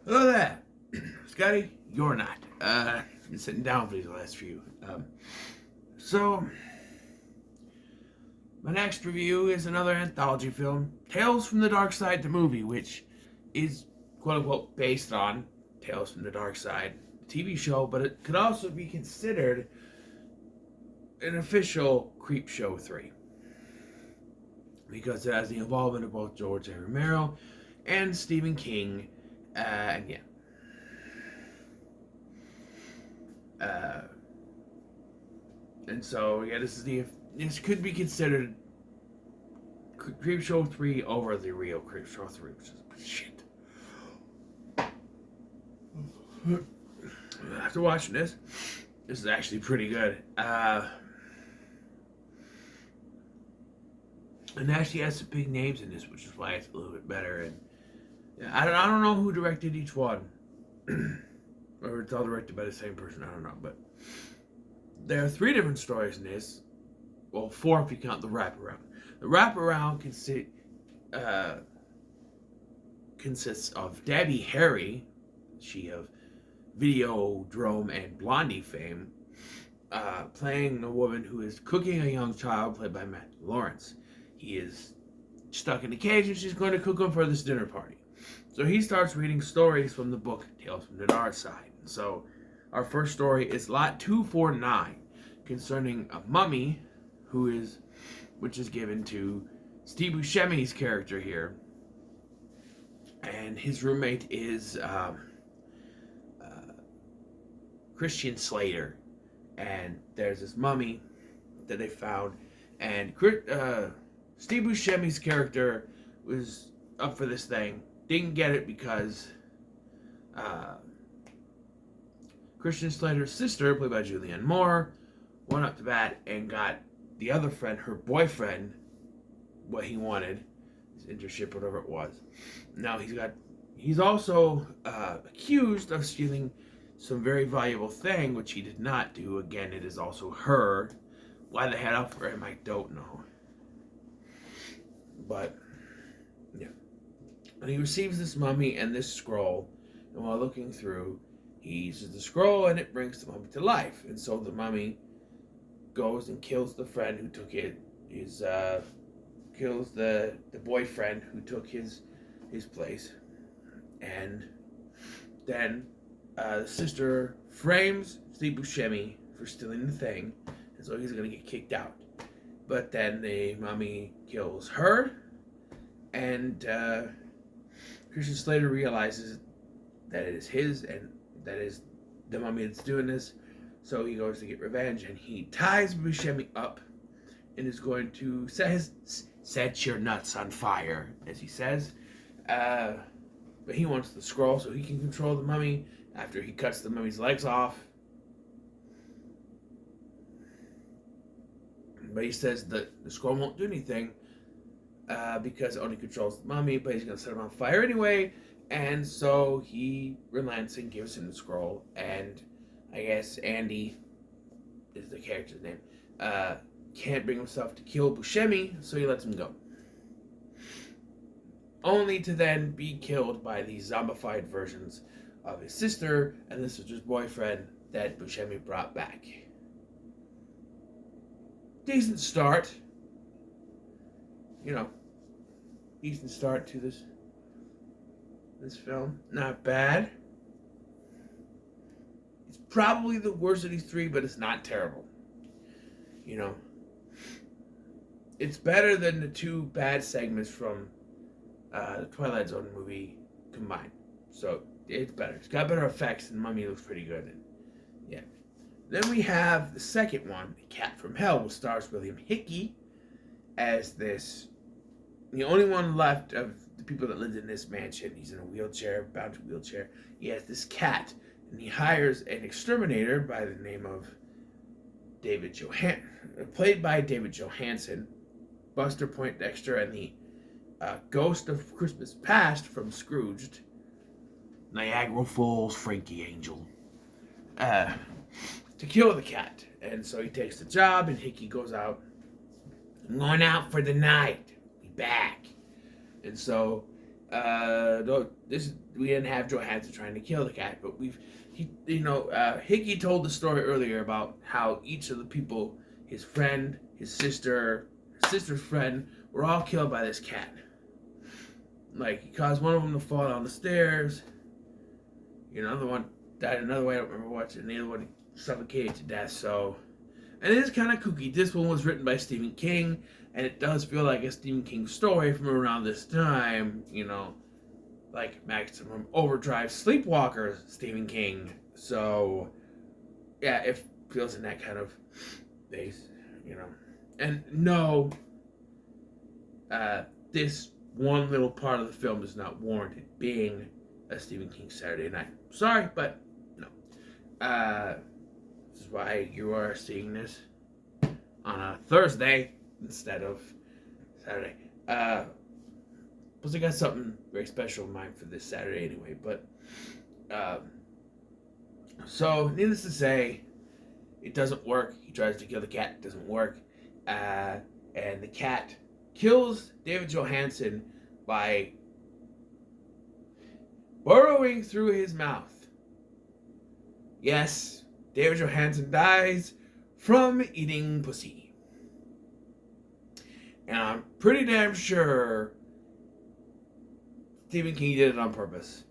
Hello there, Scotty. You're not. Been sitting down for these last few. So my next review is another anthology film, Tales from the Darkside, the movie, which is quote unquote based on Tales from the Darkside TV show, but it could also be considered an official Creepshow 3 because it has the involvement of both George A. Romero and Stephen King. And yeah. And so yeah, this could be considered Creepshow 3 over the real Creepshow 3, which is shit. After watching this is actually pretty good. And actually has some big names in this, which is why it's a little bit better. And yeah, I don't know who directed each one, or it's all directed by the same person. I don't know, but there are 3 different stories in this. Well, 4 if you count the wraparound. The wraparound consists of Debbie Harry, she of Videodrome and Blondie fame, playing a woman who is cooking a young child, played by Matt Lawrence. He is stuck in a cage and she's going to cook him for this dinner party. So he starts reading stories from the book Tales from the Darkside. So our first story is Lot 249, concerning a mummy which is given to Steve Buscemi's character here. And his roommate is Christian Slater. And there's this mummy that they found. And Steve Buscemi's character was up for this thing. Didn't get it because Christian Slater's sister, played by Julianne Moore, went up to bat and got the other friend, her boyfriend, what he wanted, his internship, whatever it was. Now he's also accused of stealing some very valuable thing, which he did not do. Again, it is also her. Why they had up for him, I don't know. But yeah. And he receives this mummy and this scroll, and while looking through, he uses the scroll and it brings the mummy to life. And so the mummy goes and kills the friend who took it. Kills the boyfriend who took his place. And then the sister frames Steve Buscemi for stealing the thing, and so he's going to get kicked out. But then the mummy kills her, and Christian Slater realizes that it is his, and that is the mummy that's doing this. So he goes to get revenge, and he ties Buscemi up and is going to set your nuts on fire, as he says. But he wants the scroll so he can control the mummy after he cuts the mummy's legs off. But he says that the scroll won't do anything because it only controls the mummy, but he's going to set him on fire anyway. And so he relents and gives him the scroll. And I guess Andy is the character's name. Can't bring himself to kill Buscemi, so he lets him go. Only to then be killed by these zombified versions of his sister and the sister's boyfriend that Buscemi brought back. Decent start. Decent start to this film. Not bad. It's probably the worst of these 3, but it's not terrible. It's better than the 2 bad segments from the Twilight Zone movie combined. So it's better. It's got better effects, and Mummy looks pretty good. And yeah. Then we have the second one, Cat from Hell, which stars William Hickey as the only one left of the people that lived in this mansion. He's in a wheelchair, bound to a wheelchair. He has this cat, and he hires an exterminator by the name of played by David Johansen, Buster Poindexter, and the Ghost of Christmas Past from Scrooged, Niagara Falls Frankie Angel, to kill the cat. And so he takes the job, and Hickey goes out. I'm going out for the night. Be back. And so we didn't have Johansson trying to kill the cat, but Hickey told the story earlier about how each of the people, his friend, his sister's friend, were all killed by this cat. Like, he caused one of them to fall down the stairs. Another one died another way. I don't remember what. And the other one suffocated to death. So, and it is kind of kooky. This one was written by Stephen King, and it does feel like a Stephen King story from around this time. Like Maximum Overdrive, Sleepwalker, Stephen King. So, yeah, it feels in that kind of base. And no, this one little part of the film is not warranted being a Stephen King Saturday night. Sorry, but no. This is why you are seeing this on a Thursday instead of Saturday. Plus, I got something very special in mind for this Saturday anyway. But, so, needless to say, it doesn't work. He tries to kill the cat. It doesn't work. And the cat kills David Johansen by burrowing through his mouth. Yes, David Johansen dies from eating pussy. And I'm pretty damn sure Stephen King did it on purpose.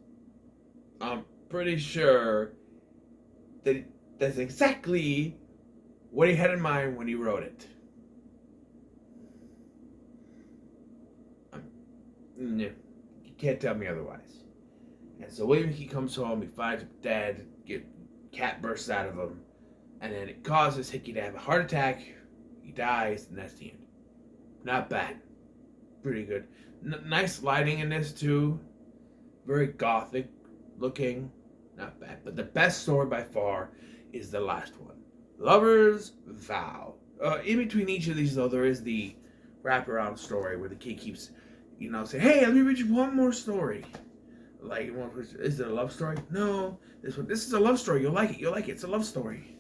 I'm pretty sure that that's exactly what he had in mind when he wrote it. You can't tell me otherwise. And so William Hickey comes home, he finds him dead, cat bursts out of him, and then it causes Hickey to have a heart attack, he dies, and that's the end. Not bad. Pretty good. Nice lighting in this too. Very gothic looking. Not bad. But the best story by far is the last one. Lover's Vow. In between each of these though, there is the wraparound story where the kid keeps say, hey, let me read you one more story. Like, is it a love story? No. This is a love story. You'll like it. It's a love story.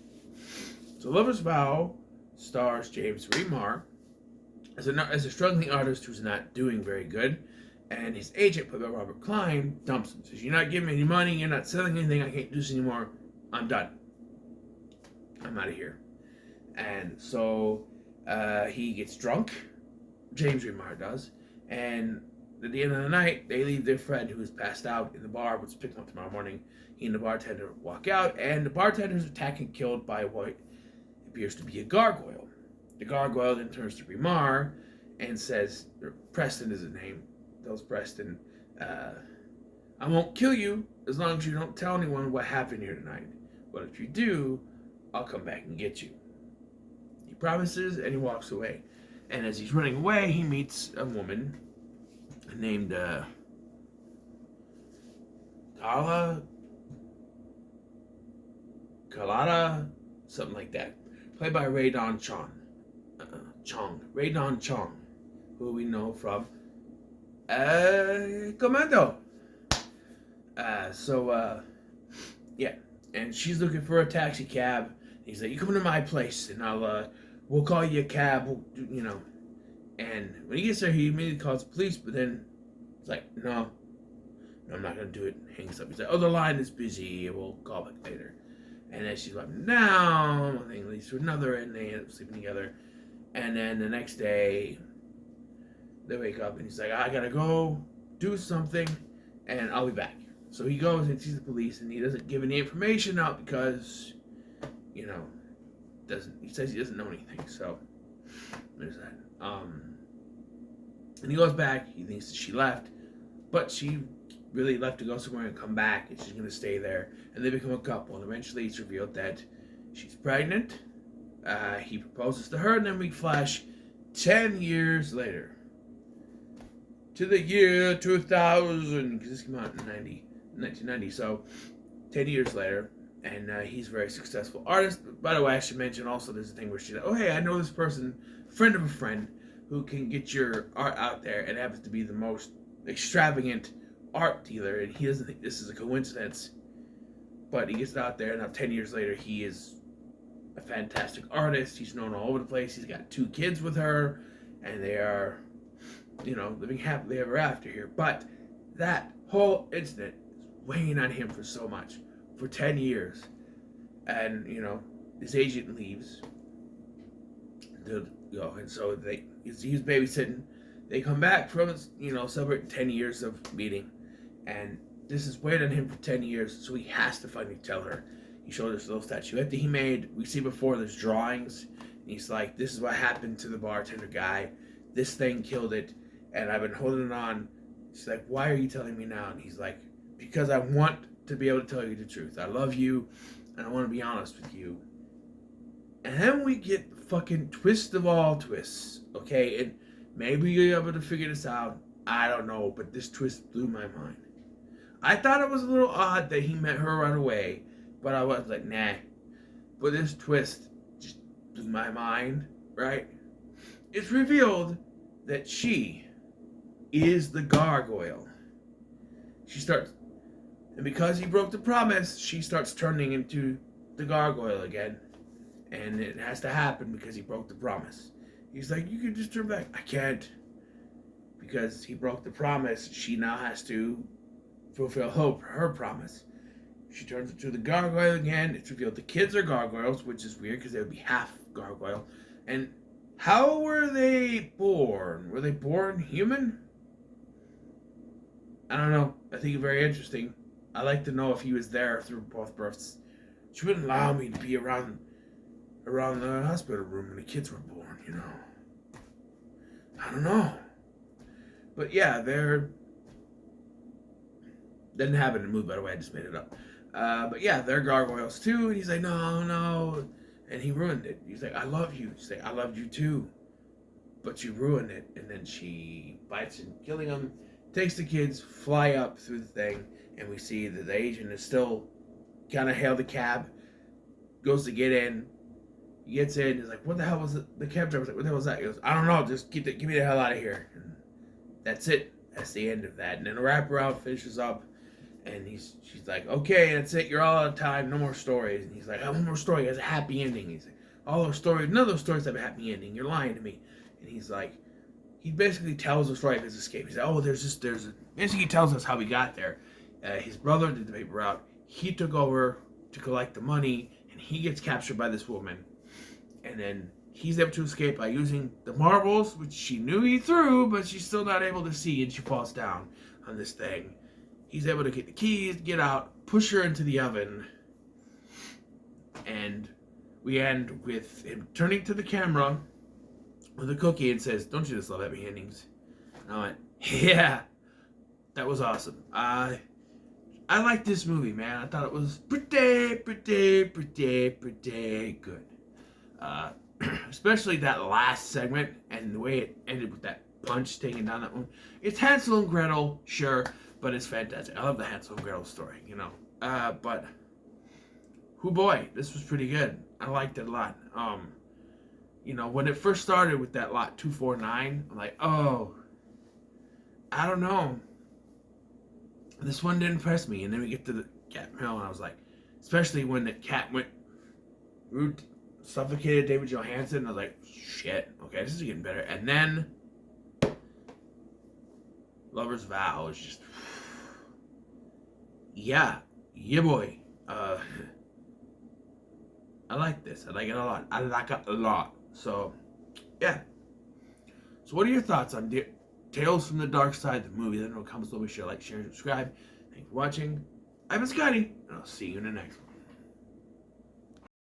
So Lover's Vow stars James Remar as a struggling artist who's not doing very good. And his agent, played by Robert Klein, dumps him. Says, you're not giving me any money. You're not selling anything. I can't do this anymore. I'm done. I'm out of here. And so he gets drunk. James Remar does. And at the end of the night, they leave their friend who is passed out in the bar, but pick him up tomorrow morning. He and the bartender walk out, and the bartender is attacked and killed by what appears to be a gargoyle. The gargoyle then turns to Remar and says, Preston is his name, tells Preston, I won't kill you as long as you don't tell anyone what happened here tonight. But if you do, I'll come back and get you. He promises, and he walks away. And as he's running away, he meets a woman named Kalada, something like that, played by Ray Don Chong, who we know from Commando. Yeah, and she's looking for a taxi cab. He's like, you come to my place, and we'll call you a cab, And when he gets there, he immediately calls the police, but then he's like, no, I'm not going to do it. Hangs up. He's like, the line is busy. We'll call back later. And then she's like, down. One thing leads to another, and they end up sleeping together. And then the next day, they wake up, and he's like, I got to go do something, and I'll be back. So he goes and sees the police, and he doesn't give any information out because, he says he doesn't know anything. So there's that. And he goes back. He thinks that she left, but she really left to go somewhere and come back, and she's going to stay there. And they become a couple. And eventually it's revealed that she's pregnant. He proposes to her, and then we flash 10 years later to the year 2000, because this came out in 1990. So 10 years later, and he's a very successful artist. By the way, I should mention also there's a thing where she's like, oh hey, I know this person, friend of a friend, who can get your art out there, and happens to be the most extravagant art dealer, and he doesn't think this is a coincidence, but he gets it out there, and now 10 years later, he is a fantastic artist. He's known all over the place. He's got 2 kids with her, and they are, living happily ever after here. But that whole incident is weighing on him for so much, for 10 years. And, his agent leaves. And so he's babysitting. They come back from, celebrating 10 years of meeting. And this is weighing on him for 10 years, so he has to finally tell her. He showed us a little statuette that he made. We see before there's drawings. And he's like, this is what happened to the bartender guy. This thing killed it, and I've been holding it on. She's like, why are you telling me now? And he's like, because I want to be able to tell you the truth. I love you, and I want to be honest with you. And then we get the fucking twist of all twists, okay? And maybe you're able to figure this out. I don't know, but this twist blew my mind. I thought it was a little odd that he met her right away, but I was like, nah. But this twist just blew my mind, right? It's revealed that she is the gargoyle. And because he broke the promise, she starts turning into the gargoyle again. And it has to happen because he broke the promise. He's like, you can just turn back. I can't. Because he broke the promise, she now has to fulfill her promise. She turns into the gargoyle again. It's revealed the kids are gargoyles, which is weird because they would be half gargoyle. And how were they born? Were they born human? I don't know. I think it's very interesting. I'd like to know if he was there through both births. She wouldn't allow me to be around the hospital room when the kids were born, I don't know. But yeah, didn't happen in the movie, by the way, I just made it up. But yeah, they're gargoyles too, and he's like, no. And he ruined it. He's like, I love you. She's like, I loved you too. But you ruined it. And then she bites him, killing him, takes the kids, fly up through the thing, and we see that the agent is still kind of hailed the cab, goes to get in. He gets in, he's like, what the hell was it? The cab driver's like, what the hell was that? He goes, I don't know, just get me the hell out of here. And that's it. That's the end of that. And then the wraparound finishes up, and she's like, okay, that's it, you're all out of time, no more stories. And he's like, I have one more story, it has a happy ending. He's like, all those stories, none of those stories have a happy ending, you're lying to me. And he's like, he basically tells the story of his escape. He's like, oh, basically he tells us how he got there. His brother did the paper route, he took over to collect the money, and he gets captured by this woman. And then he's able to escape by using the marbles, which she knew he threw, but she's still not able to see, and she falls down on this thing. He's able to get the keys, get out, push her into the oven, and we end with him turning to the camera with a cookie and says, don't you just love happy endings? And I went, yeah, that was awesome. I liked this movie, man. I thought it was pretty good. Especially that last segment and the way it ended with that punch taking down that one. It's Hansel and Gretel, sure, but it's fantastic. I love the Hansel and Gretel story, but boy, this was pretty good. I liked it a lot. When it first started with that lot 249, I'm like, oh, I don't know. This one didn't impress me. And then we get to the cat hill, and I was like, especially when the cat suffocated David Johansen, I was like, shit, okay, this is getting better. And then Lover's Vow is just, yeah boy. I like this. I like it a lot. I like it a lot. So, yeah. So what are your thoughts on Tales from the Darkside, the movie? Let me know in the comments below. Be sure to like, share, and subscribe. Thanks for watching. I've been Scotty, and I'll see you in the next one.